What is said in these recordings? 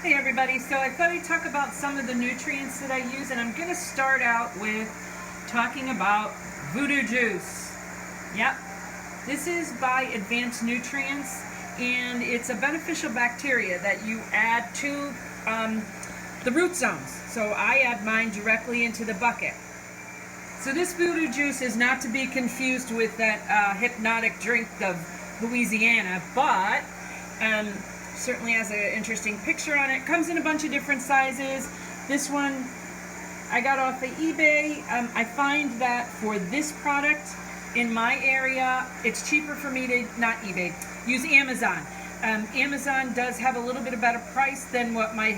Hey everybody, so I thought I'd talk about some of the nutrients that I use, and I'm going to start out with talking about Voodoo Juice. Yep, this is by Advanced Nutrients, and it's a beneficial bacteria that you add to the root zones. So I add mine directly into the bucket. So this Voodoo Juice is not to be confused with that hypnotic drink of Louisiana, but certainly has an interesting picture on it. Comes in a bunch of different sizes. This one I got off of eBay. I find that for this product in my area, it's cheaper for me to, not eBay, use Amazon. Amazon does have a little bit of better price than what my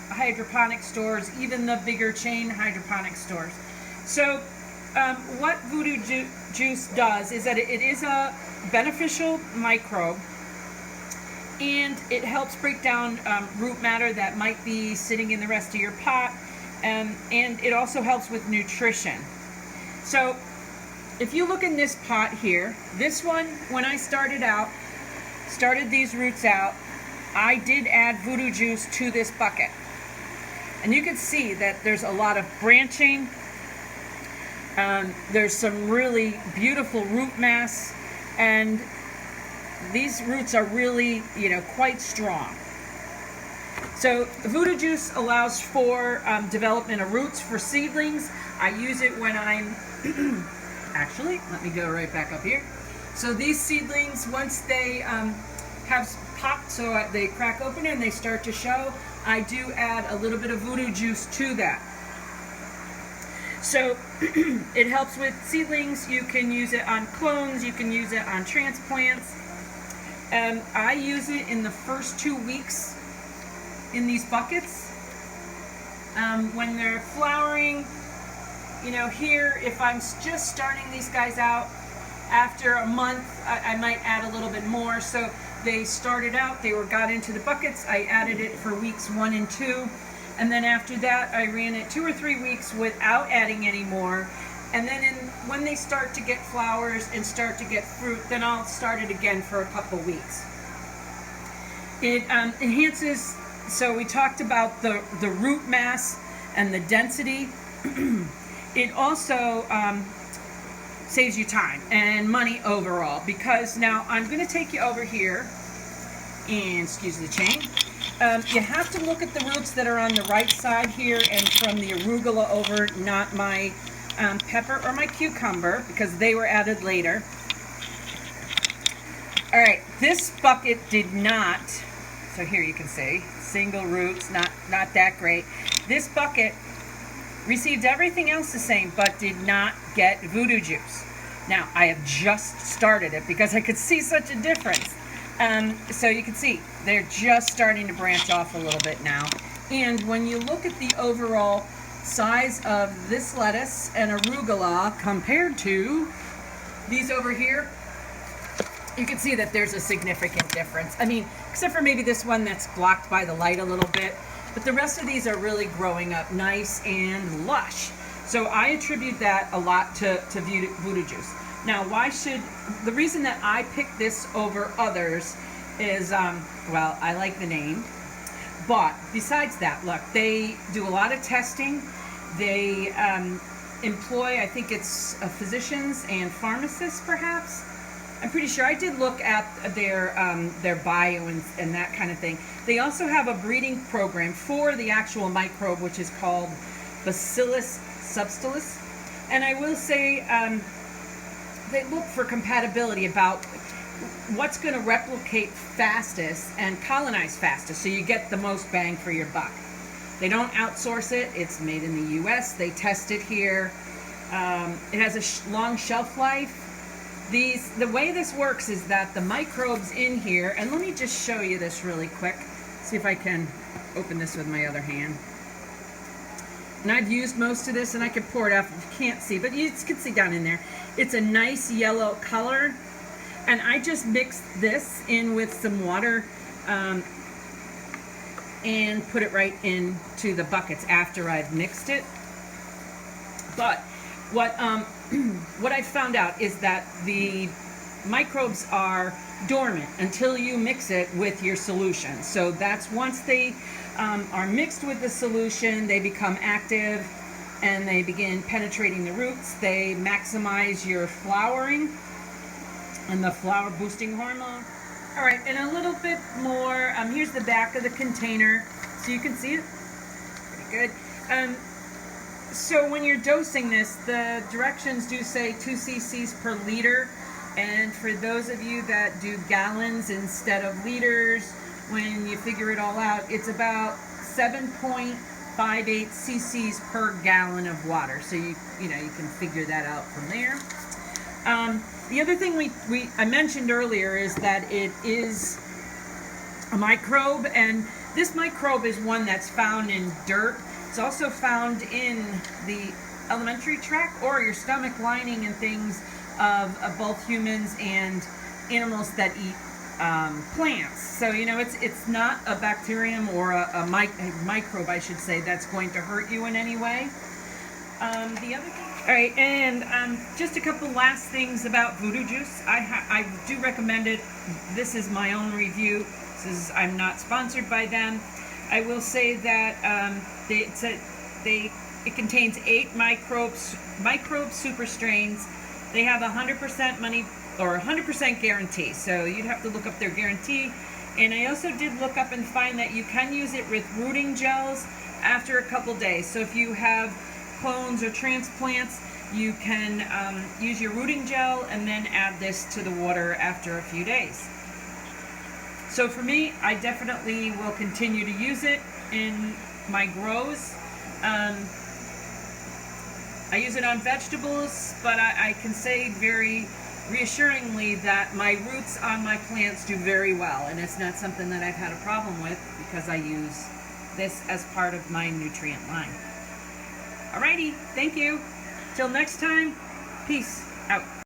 hydroponic stores, even the bigger chain hydroponic stores. So what Voodoo Juice does is that it is a beneficial microbe, and it helps break down root matter that might be sitting in the rest of your pot, and it also helps with nutrition. So if you look in this pot here, this one, when I started these roots out, I did add Voodoo Juice to this bucket. And you can see that there's a lot of branching. There's some really beautiful root mass, and these roots are really, quite strong. So Voodoo Juice allows for development of roots for seedlings. I use it when I'm, actually, let me go right back up here. So these seedlings, once they have popped, so they crack open and they start to show, I do add a little bit of Voodoo Juice to that. So it helps with seedlings. You can use it on clones, you can use it on transplants. I use it in the first 2 weeks in these buckets. When they're flowering, here, if I'm just starting these guys out, after a month, I might add a little bit more. So they started out, they got into the buckets, I added it for weeks 1 and 2. And then after that, I ran it 2 or 3 weeks without adding any more. And then when they start to get flowers and start to get fruit, then I'll start it again for a couple weeks. It enhances, so we talked about the root mass and the density. It also saves you time and money overall, because now I'm going to take you over here, and excuse the chain. You have to look at the roots that are on the right side here and from the arugula over, not my pepper or my cucumber, because they were added later. All right, this bucket did not, so here you can see, single roots, not that great. This bucket received everything else the same, but did not get Voodoo Juice. Now, I have just started it because I could see such a difference. So you can see, they're just starting to branch off a little bit now. And when you look at the overall size of this lettuce and arugula compared to these over here, you can see that there's a significant difference. I mean, except for maybe this one that's blocked by the light a little bit, but the rest of these are really growing up nice and lush. So I attribute that a lot to Voodoo Juice. Now, the reason that I picked this over others is, well, I like the name. But besides that, look, they do a lot of testing. They employ, I think it's physicians and pharmacists, perhaps. I'm pretty sure. I did look at their bio and that kind of thing. They also have a breeding program for the actual microbe, which is called Bacillus subtilis. And I will say, they look for compatibility about what's going to replicate fastest and colonize fastest, so you get the most bang for your buck. They don't outsource it. It's made in the US. They test it here. It has a long shelf life. The way this works is that the microbes in here, and let me just show you this really quick. See if I can open this with my other hand. And I've used most of this, and I can pour it out if you can't see, but you can see down in there. It's a nice yellow color, and I just mixed this in with some water and put it right into the buckets after I've mixed it. But what I found out is that the microbes are dormant until you mix it with your solution. So that's once they are mixed with the solution, they become active and they begin penetrating the roots. They maximize your flowering and the flower boosting hormone. All right, and a little bit more. Here's the back of the container, so you can see it. Pretty good. So when you're dosing this, the directions do say 2 cc's per liter. And for those of you that do gallons instead of liters, when you figure it all out, it's about 7.58 cc's per gallon of water. So you can figure that out from there. The other thing I mentioned earlier is that it is a microbe, and this microbe is one that's found in dirt. It's also found in the alimentary tract or your stomach lining and things of both humans and animals that eat plants. So it's not a bacterium or a microbe, I should say, that's going to hurt you in any way. The other thing. All right, and just a couple last things about Voodoo Juice. I do recommend it. This is my own review. I'm not sponsored by them. I will say that it contains 8 microbe super strains. They have 100% money or 100% guarantee. So you'd have to look up their guarantee. And I also did look up and find that you can use it with rooting gels after a couple days. So if you have clones or transplants, you can use your rooting gel and then add this to the water after a few days. So for me, I definitely will continue to use it in my grows. I use it on vegetables, but I can say very reassuringly that my roots on my plants do very well, and it's not something that I've had a problem with because I use this as part of my nutrient line. Alrighty, thank you. Till next time, peace out.